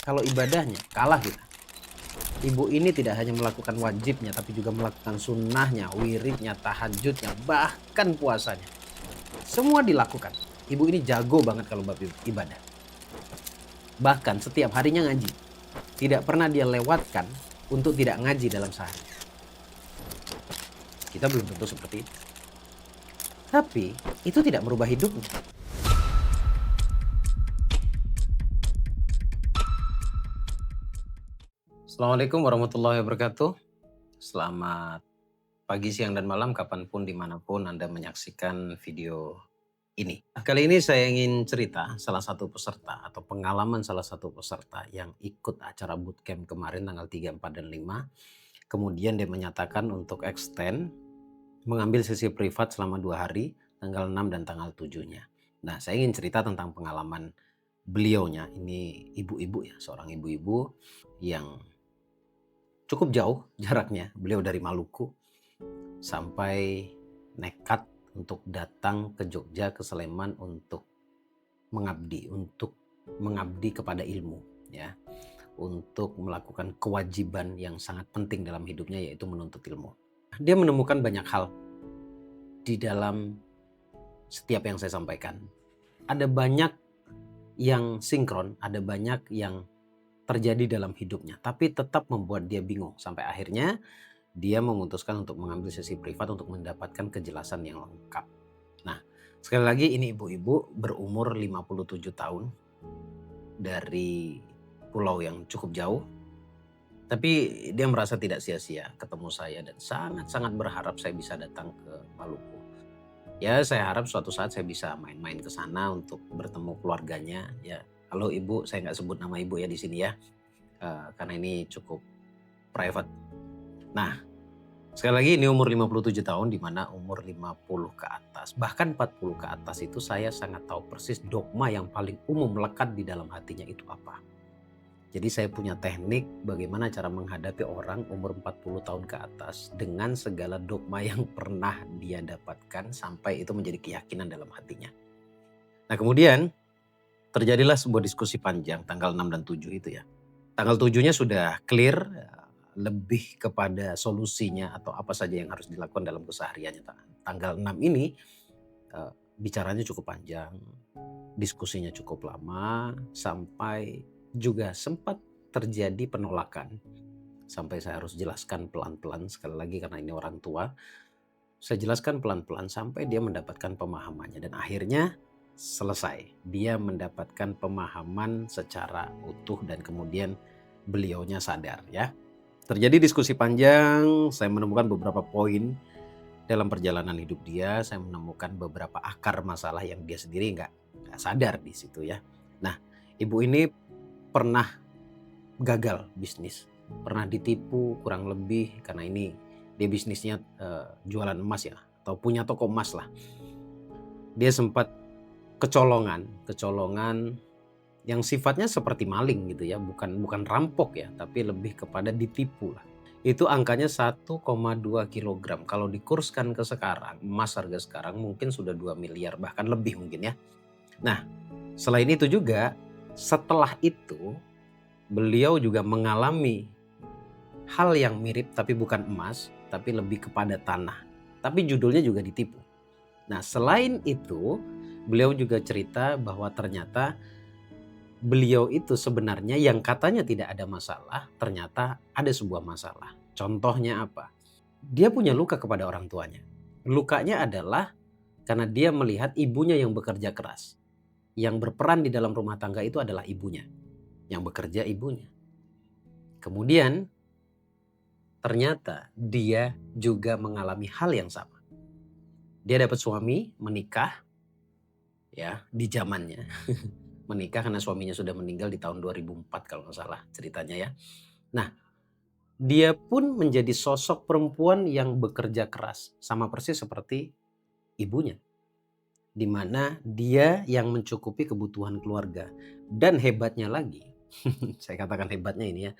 Kalau ibadahnya kalah kita. Ibu ini tidak hanya melakukan wajibnya, tapi juga melakukan sunnahnya, wiridnya, tahajudnya, bahkan puasanya. Semua dilakukan. Ibu ini jago banget kalau bab ibadah. Bahkan setiap harinya ngaji. Tidak pernah dia lewatkan untuk tidak ngaji dalam sehari. Kita belum tentu seperti itu. Tapi itu tidak merubah hidupnya. Assalamualaikum warahmatullahi wabarakatuh. Selamat pagi, siang, dan malam kapanpun dimanapun Anda menyaksikan video ini. Kali ini saya ingin cerita salah satu peserta atau pengalaman salah satu peserta yang ikut acara bootcamp kemarin tanggal 3, 4, dan 5. Kemudian dia menyatakan untuk extend mengambil sesi privat selama 2 hari, tanggal 6 dan tanggal 7-nya. Nah, saya ingin cerita tentang pengalaman beliaunya. Ini ibu-ibu ya, seorang ibu-ibu yang cukup jauh jaraknya. Beliau dari Maluku sampai nekat untuk datang ke Jogja, ke Sleman untuk mengabdi kepada ilmu ya. Untuk melakukan kewajiban yang sangat penting dalam hidupnya, yaitu menuntut ilmu. Dia menemukan banyak hal di dalam setiap yang saya sampaikan. Ada banyak yang sinkron, ada banyak yang terjadi dalam hidupnya, tapi tetap membuat dia bingung. Sampai akhirnya dia memutuskan untuk mengambil sesi privat untuk mendapatkan kejelasan yang lengkap. Nah, sekali lagi ini ibu-ibu berumur 57 tahun dari pulau yang cukup jauh. Tapi dia merasa tidak sia-sia ketemu saya dan sangat-sangat berharap saya bisa datang ke Maluku. Ya, saya harap suatu saat saya bisa main-main ke sana untuk bertemu keluarganya ya. Halo Ibu, saya nggak sebut nama Ibu ya di sini ya. Karena ini cukup private. Nah, sekali lagi ini umur 57 tahun di mana umur 50 ke atas, bahkan 40 ke atas itu saya sangat tahu persis dogma yang paling umum melekat di dalam hatinya itu apa. Jadi saya punya teknik bagaimana cara menghadapi orang umur 40 tahun ke atas dengan segala dogma yang pernah dia dapatkan sampai itu menjadi keyakinan dalam hatinya. Nah, kemudian terjadilah sebuah diskusi panjang tanggal 6 dan 7 itu ya. Tanggal 7-nya sudah clear, lebih kepada solusinya atau apa saja yang harus dilakukan dalam kesehariannya. Tanggal 6 ini bicaranya cukup panjang, diskusinya cukup lama, sampai juga sempat terjadi penolakan. Sampai saya harus jelaskan pelan-pelan, sekali lagi karena ini orang tua. Saya jelaskan pelan-pelan sampai dia mendapatkan pemahamannya dan akhirnya selesai. Dia mendapatkan pemahaman secara utuh dan kemudian beliaunya sadar ya. Terjadi diskusi panjang, saya menemukan beberapa poin dalam perjalanan hidup dia. Saya menemukan beberapa akar masalah yang dia sendiri nggak sadar di situ ya. Nah, ibu ini pernah gagal bisnis, pernah ditipu kurang lebih karena ini dia bisnisnya jualan emas ya, atau punya toko emas lah. Dia sempat kecolongan yang sifatnya seperti maling gitu ya, bukan rampok ya, tapi lebih kepada ditipu lah. Itu angkanya 1,2 kilogram. Kalau dikurskan ke sekarang, emas harga sekarang mungkin sudah 2 miliar, bahkan lebih mungkin ya. Nah, selain itu juga, setelah itu beliau juga mengalami hal yang mirip tapi bukan emas, tapi lebih kepada tanah. Tapi judulnya juga ditipu. Nah, selain itu, beliau juga cerita bahwa ternyata beliau itu sebenarnya yang katanya tidak ada masalah, ternyata ada sebuah masalah. Contohnya apa? Dia punya luka kepada orang tuanya. Lukanya adalah karena dia melihat ibunya yang bekerja keras. Yang berperan di dalam rumah tangga itu adalah ibunya. Yang bekerja ibunya. Kemudian ternyata dia juga mengalami hal yang sama. Dia dapat suami, menikah ya di zamannya. Menikah karena suaminya sudah meninggal di tahun 2004 kalau nggak salah ceritanya ya. Nah, dia pun menjadi sosok perempuan yang bekerja keras. Sama persis seperti ibunya. Di mana dia yang mencukupi kebutuhan keluarga. Dan hebatnya lagi, saya katakan hebatnya ini ya.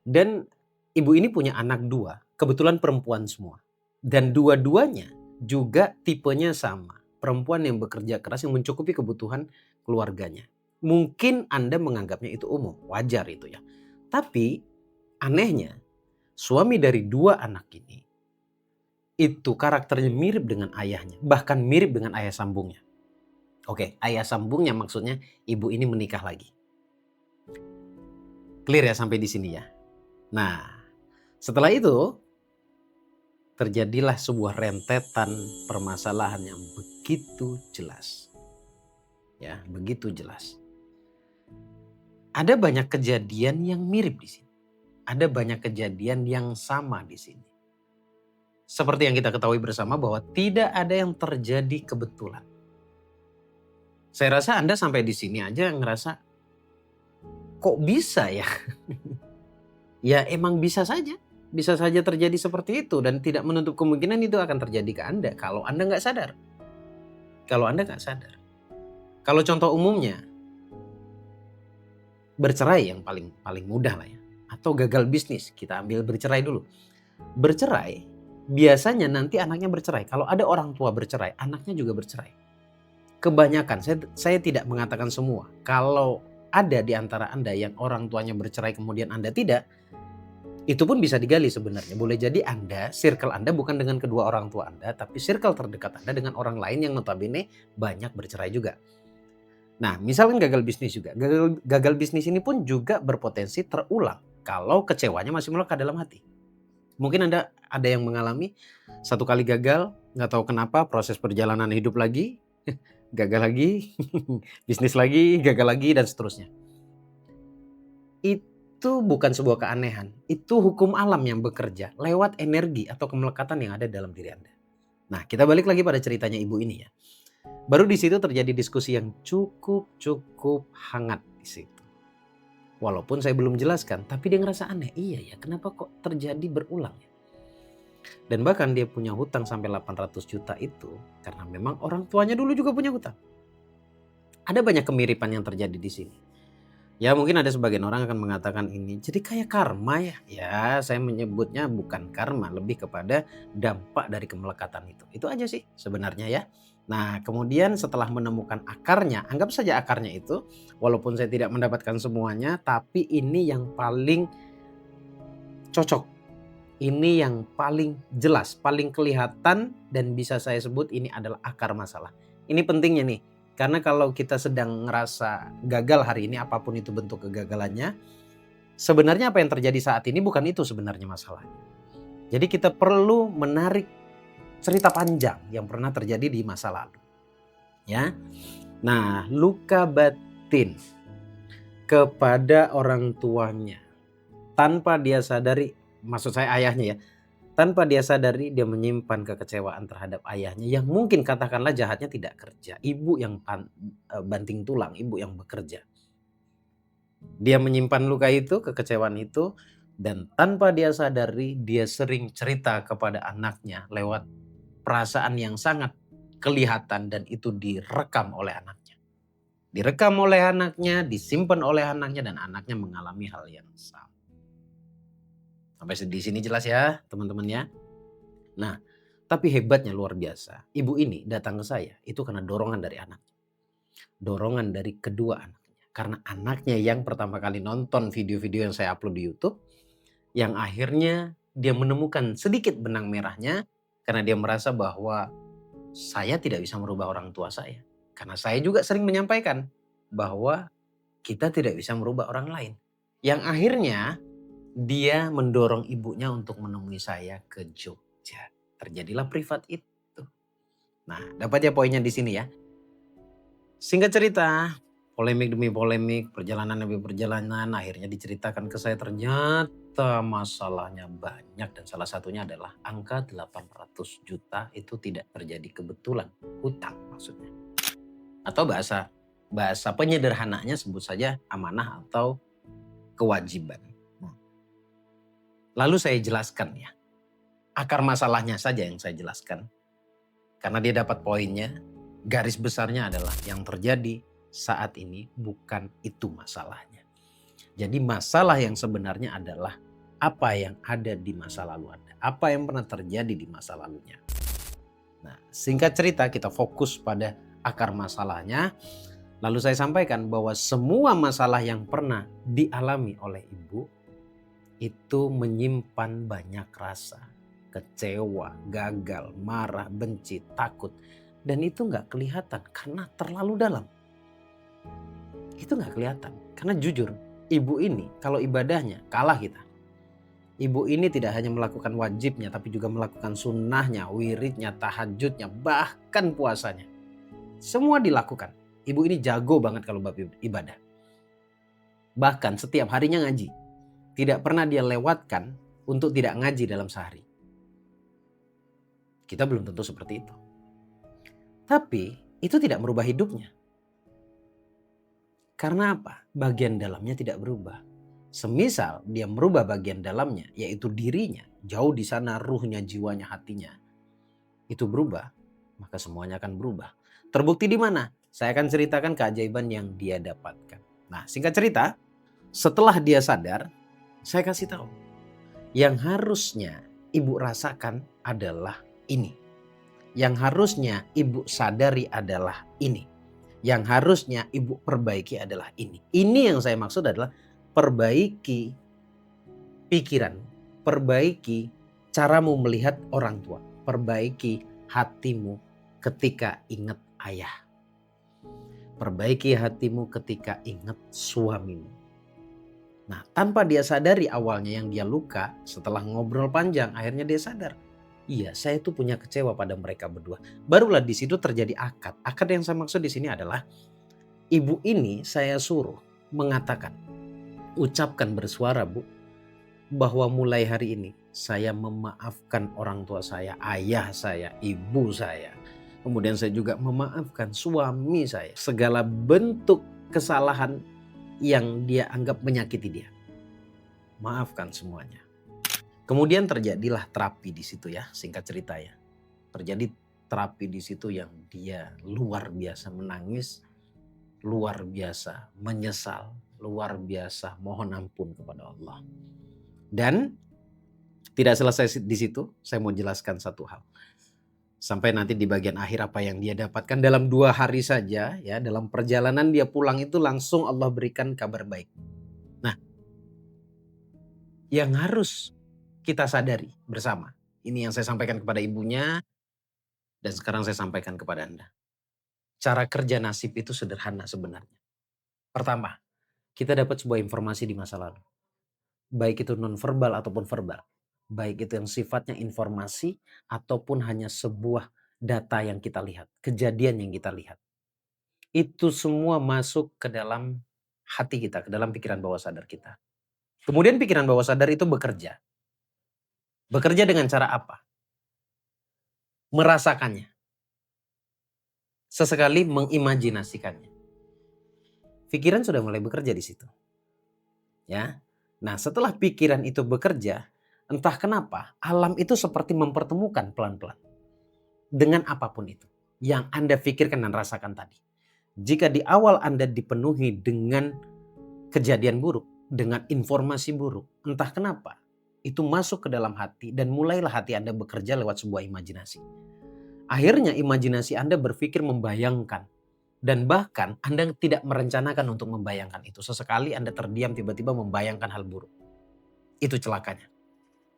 Dan ibu ini punya anak 2, kebetulan perempuan semua. Dan dua-duanya juga tipenya sama. Perempuan yang bekerja keras yang mencukupi kebutuhan keluarganya. Mungkin Anda menganggapnya itu umum, wajar itu ya. Tapi anehnya suami dari 2 anak ini, itu karakternya mirip dengan ayahnya, bahkan mirip dengan ayah sambungnya. Oke, ayah sambungnya maksudnya ibu ini menikah lagi. Clear ya sampai di sini ya? Nah, setelah itu terjadilah sebuah rentetan permasalahan yang begitu jelas. Ya, begitu jelas. Ada banyak kejadian yang mirip di sini. Ada banyak kejadian yang sama di sini. Seperti yang kita ketahui bersama bahwa tidak ada yang terjadi kebetulan. Saya rasa Anda sampai di sini aja ngerasa, kok bisa ya? Ya emang bisa saja. Bisa saja terjadi seperti itu dan tidak menutup kemungkinan itu akan terjadi ke Anda kalau Anda nggak sadar. Kalau Anda nggak sadar. Kalau contoh umumnya, bercerai yang paling mudah lah ya. Atau gagal bisnis, kita ambil bercerai dulu. Bercerai, biasanya nanti anaknya bercerai. Kalau ada orang tua bercerai, anaknya juga bercerai. Kebanyakan, saya tidak mengatakan semua. Kalau ada di antara Anda yang orang tuanya bercerai kemudian Anda tidak, itu pun bisa digali sebenarnya. Boleh jadi Anda, circle Anda bukan dengan kedua orang tua Anda, tapi circle terdekat Anda dengan orang lain yang notabene banyak bercerai juga. Nah, misalkan gagal bisnis juga. Gagal bisnis ini pun juga berpotensi terulang kalau kecewanya masih melekat dalam hati. Mungkin Anda ada yang mengalami 1 kali gagal, nggak tahu kenapa proses perjalanan hidup lagi, gagal lagi, bisnis lagi, gagal lagi, dan seterusnya. Itu bukan sebuah keanehan, itu hukum alam yang bekerja lewat energi atau kemelekatan yang ada dalam diri Anda. Nah, kita balik lagi pada ceritanya ibu ini ya. Baru di situ terjadi diskusi yang cukup hangat di situ. Walaupun saya belum jelaskan, tapi dia ngerasa aneh. Iya ya, kenapa kok terjadi berulang ya? Dan bahkan dia punya hutang sampai 800 juta itu karena memang orang tuanya dulu juga punya hutang. Ada banyak kemiripan yang terjadi di sini. Ya mungkin ada sebagian orang akan mengatakan ini jadi kayak karma ya. Ya saya menyebutnya bukan karma, lebih kepada dampak dari kemelekatan itu. Itu aja sih sebenarnya ya. Nah kemudian setelah menemukan akarnya, anggap saja akarnya itu, walaupun saya tidak mendapatkan semuanya, tapi ini yang paling cocok. Ini yang paling jelas, paling kelihatan dan bisa saya sebut ini adalah akar masalah. Ini pentingnya nih, karena kalau kita sedang ngerasa gagal hari ini, apapun itu bentuk kegagalannya, sebenarnya apa yang terjadi saat ini bukan itu sebenarnya masalahnya. Jadi kita perlu menarik cerita panjang yang pernah terjadi di masa lalu. Ya. Nah, luka batin kepada orang tuanya tanpa dia sadari, maksud saya ayahnya ya, tanpa dia sadari dia menyimpan kekecewaan terhadap ayahnya yang mungkin katakanlah jahatnya tidak kerja. Ibu yang banting tulang, ibu yang bekerja. Dia menyimpan luka itu, kekecewaan itu, dan tanpa dia sadari dia sering cerita kepada anaknya lewat perasaan yang sangat kelihatan dan itu direkam oleh anaknya. Direkam oleh anaknya, disimpan oleh anaknya dan anaknya mengalami hal yang sama. Sampai di sini jelas ya teman-teman ya. Nah, tapi hebatnya luar biasa. Ibu ini datang ke saya itu karena dorongan dari anaknya. Dorongan dari kedua anaknya. Karena anaknya yang pertama kali nonton video-video yang saya upload di YouTube. Yang akhirnya dia menemukan sedikit benang merahnya. Karena dia merasa bahwa saya tidak bisa merubah orang tua saya. Karena saya juga sering menyampaikan bahwa kita tidak bisa merubah orang lain. Yang akhirnya dia mendorong ibunya untuk menemui saya ke Jogja. Terjadilah privat itu. Nah, dapat ya poinnya di sini ya. Singkat cerita, polemik demi polemik, perjalanan demi perjalanan, akhirnya diceritakan ke saya ternyata masalahnya banyak dan salah satunya adalah angka 800 juta itu tidak terjadi kebetulan, hutang maksudnya. Atau bahasa penyederhananya sebut saja amanah atau kewajiban. Lalu saya jelaskan ya, akar masalahnya saja yang saya jelaskan. Karena dia dapat poinnya, garis besarnya adalah yang terjadi saat ini bukan itu masalahnya. Jadi masalah yang sebenarnya adalah apa yang ada di masa lalu Anda. Apa yang pernah terjadi di masa lalunya. Nah, singkat cerita kita fokus pada akar masalahnya. Lalu saya sampaikan bahwa semua masalah yang pernah dialami oleh ibu itu menyimpan banyak rasa. Kecewa, gagal, marah, benci, takut. Dan itu nggak kelihatan karena terlalu dalam. Itu nggak kelihatan. Karena jujur, ibu ini kalau ibadahnya kalah kita. Ibu ini tidak hanya melakukan wajibnya, tapi juga melakukan sunnahnya, wiridnya, tahajudnya, bahkan puasanya. Semua dilakukan. Ibu ini jago banget kalau bab ibadah. Bahkan setiap harinya ngaji. Tidak pernah dia lewatkan untuk tidak ngaji dalam sehari. Kita belum tentu seperti itu. Tapi itu tidak merubah hidupnya. Karena apa? Bagian dalamnya tidak berubah. Semisal dia merubah bagian dalamnya, yaitu dirinya, jauh di sana ruhnya, jiwanya, hatinya, itu berubah, maka semuanya akan berubah. Terbukti di mana? Saya akan ceritakan keajaiban yang dia dapatkan. Nah, singkat cerita, setelah dia sadar, saya kasih tahu. Yang harusnya ibu rasakan adalah ini. Yang harusnya ibu sadari adalah ini. Yang harusnya ibu perbaiki adalah ini. Ini yang saya maksud adalah perbaiki pikiran, perbaiki caramu melihat orang tua, perbaiki hatimu ketika ingat ayah. Perbaiki hatimu ketika ingat suamimu. Nah, tanpa dia sadari awalnya yang dia luka, setelah ngobrol panjang akhirnya dia sadar. Iya, saya tuh punya kecewa pada mereka berdua. Barulah di situ terjadi akad. Akad yang saya maksud di sini adalah ibu ini saya suruh mengatakan, ucapkan bersuara Bu, bahwa mulai hari ini saya memaafkan orang tua saya, ayah saya, ibu saya. Kemudian saya juga memaafkan suami saya. Segala bentuk kesalahan yang dia anggap menyakiti dia. Maafkan semuanya. Kemudian terjadilah terapi di situ ya, singkat cerita ya. Terjadi terapi di situ yang dia luar biasa menangis, luar biasa menyesal, luar biasa mohon ampun kepada Allah. Dan tidak selesai di situ, saya mau jelaskan satu hal. Sampai nanti di bagian akhir apa yang dia dapatkan dalam 2 hari saja ya, dalam perjalanan dia pulang itu langsung Allah berikan kabar baik. Nah, yang harus kita sadari bersama, ini yang saya sampaikan kepada ibunya dan sekarang saya sampaikan kepada Anda. Cara kerja nasib itu sederhana sebenarnya. Pertama, kita dapat sebuah informasi di masa lalu. Baik itu non-verbal ataupun verbal. Baik itu yang sifatnya informasi ataupun hanya sebuah data yang kita lihat. Kejadian yang kita lihat. Itu semua masuk ke dalam hati kita, ke dalam pikiran bawah sadar kita. Kemudian pikiran bawah sadar itu bekerja. Bekerja dengan cara apa? Merasakannya. Sesekali mengimajinasikannya. Pikiran sudah mulai bekerja di situ. Ya. Nah, setelah pikiran itu bekerja, entah kenapa alam itu seperti mempertemukan pelan-pelan dengan apapun itu yang Anda pikirkan dan rasakan tadi. Jika di awal Anda dipenuhi dengan kejadian buruk, dengan informasi buruk, entah kenapa itu masuk ke dalam hati dan mulailah hati Anda bekerja lewat sebuah imajinasi. Akhirnya imajinasi Anda berpikir membayangkan dan bahkan Anda tidak merencanakan untuk membayangkan itu. Sesekali Anda terdiam tiba-tiba membayangkan hal buruk. Itu celakanya.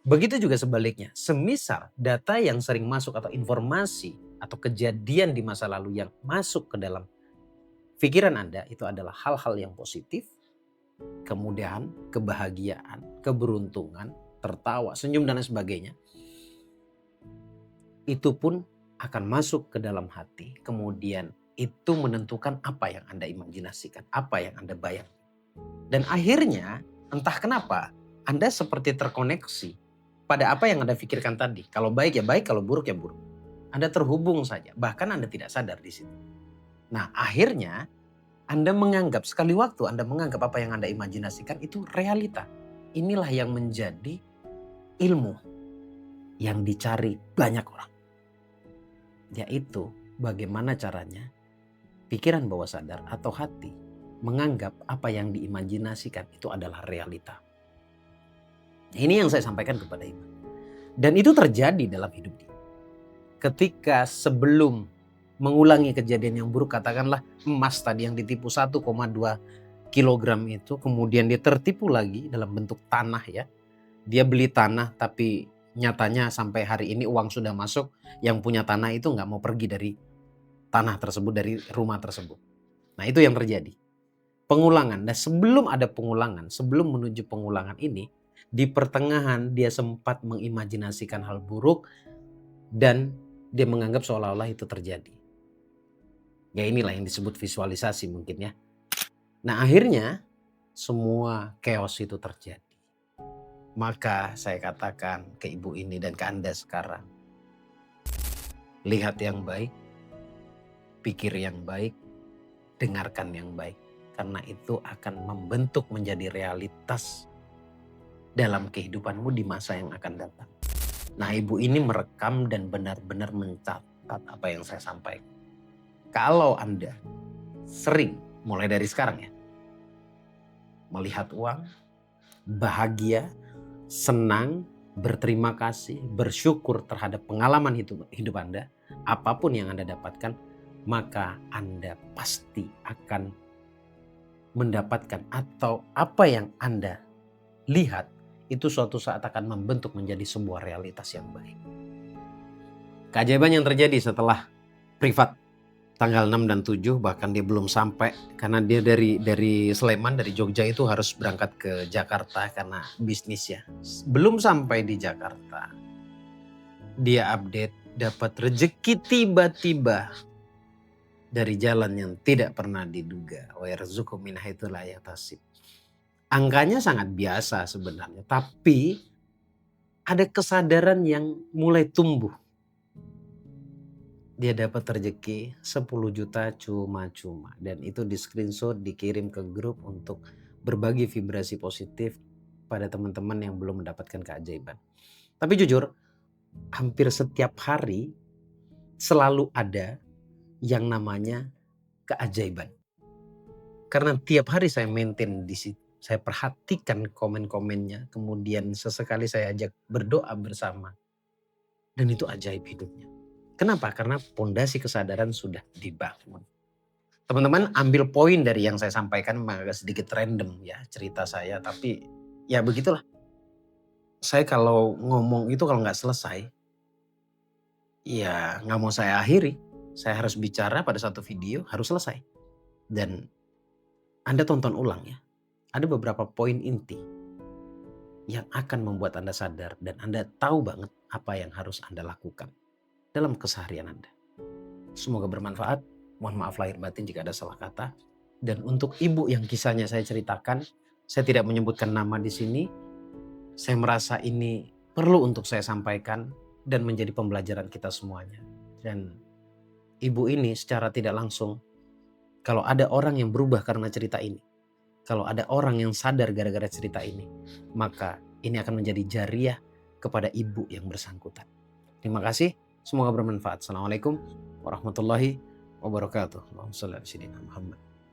Begitu juga sebaliknya. Semisal data yang sering masuk atau informasi atau kejadian di masa lalu yang masuk ke dalam pikiran Anda itu adalah hal-hal yang positif, kemudahan, kebahagiaan, keberuntungan, tertawa, senyum dan lain sebagainya. Itu pun akan masuk ke dalam hati. Kemudian itu menentukan apa yang Anda imajinasikan, apa yang Anda bayangkan. Dan akhirnya entah kenapa Anda seperti terkoneksi pada apa yang Anda pikirkan tadi. Kalau baik ya baik, kalau buruk ya buruk. Anda terhubung saja, bahkan Anda tidak sadar di situ. Nah, akhirnya Anda menganggap, sekali waktu Anda menganggap apa yang Anda imajinasikan itu realita. Inilah yang menjadi ilmu yang dicari banyak orang. Yaitu bagaimana caranya pikiran bawah sadar atau hati menganggap apa yang diimajinasikan itu adalah realita. Ini yang saya sampaikan kepada ibu. Dan itu terjadi dalam hidup dia. Ketika sebelum mengulangi kejadian yang buruk. Katakanlah emas tadi yang ditipu 1,2 kilogram itu, kemudian dia tertipu lagi dalam bentuk tanah ya. Dia beli tanah tapi nyatanya sampai hari ini uang sudah masuk, yang punya tanah itu nggak mau pergi dari tanah tersebut, dari rumah tersebut. Nah itu yang terjadi. Pengulangan. Dan sebelum ada pengulangan, sebelum menuju pengulangan ini, di pertengahan dia sempat mengimajinasikan hal buruk dan dia menganggap seolah-olah itu terjadi. Ya inilah yang disebut visualisasi mungkin ya. Nah akhirnya semua chaos itu terjadi. Maka saya katakan ke ibu ini dan ke Anda sekarang, lihat yang baik, pikir yang baik, dengarkan yang baik. Karena itu akan membentuk menjadi realitas dalam kehidupanmu di masa yang akan datang. Nah ibu ini merekam dan benar-benar mencatat apa yang saya sampaikan. Kalau Anda sering, mulai dari sekarang ya, melihat uang, bahagia, senang, berterima kasih, bersyukur terhadap pengalaman hidup Anda, apapun yang Anda dapatkan, maka Anda pasti akan mendapatkan atau apa yang Anda lihat itu suatu saat akan membentuk menjadi sebuah realitas yang baik. Keajaiban yang terjadi setelah privat tanggal 6 dan 7, bahkan dia belum sampai karena dia dari Sleman, dari Jogja itu harus berangkat ke Jakarta karena bisnis ya. Belum sampai di Jakarta, dia update dapat rezeki tiba-tiba dari jalan yang tidak pernah diduga. Wa yarzuqhu min haitsu la yahtasib. Angkanya sangat biasa sebenarnya, tapi ada kesadaran yang mulai tumbuh. Dia dapat rezeki 10 juta cuma-cuma. Dan itu di screenshot, dikirim ke grup untuk berbagi vibrasi positif pada teman-teman yang belum mendapatkan keajaiban. Tapi jujur, hampir setiap hari selalu ada yang namanya keajaiban. Karena tiap hari saya maintain di situ. Saya perhatikan komen-komennya. Kemudian sesekali saya ajak berdoa bersama. Dan itu ajaib hidupnya. Kenapa? Karena pondasi kesadaran sudah dibangun. Teman-teman ambil poin dari yang saya sampaikan, agak sedikit random ya cerita saya. Tapi ya begitulah. Saya kalau ngomong itu kalau nggak selesai, ya nggak mau saya akhiri. Saya harus bicara pada satu video, harus selesai. Dan Anda tonton ulang ya. Ada beberapa poin inti yang akan membuat Anda sadar dan Anda tahu banget apa yang harus Anda lakukan dalam keseharian Anda. Semoga bermanfaat. Mohon maaf lahir batin jika ada salah kata. Dan untuk ibu yang kisahnya saya ceritakan, saya tidak menyebutkan nama di sini. Saya merasa ini perlu untuk saya sampaikan dan menjadi pembelajaran kita semuanya. Dan ibu ini secara tidak langsung, kalau ada orang yang berubah karena cerita ini, kalau ada orang yang sadar gara-gara cerita ini, maka ini akan menjadi jariah kepada ibu yang bersangkutan. Terima kasih. Semoga bermanfaat. Assalamualaikum warahmatullahi wabarakatuh. Allahumma shalli ala sayyidina Muhammad.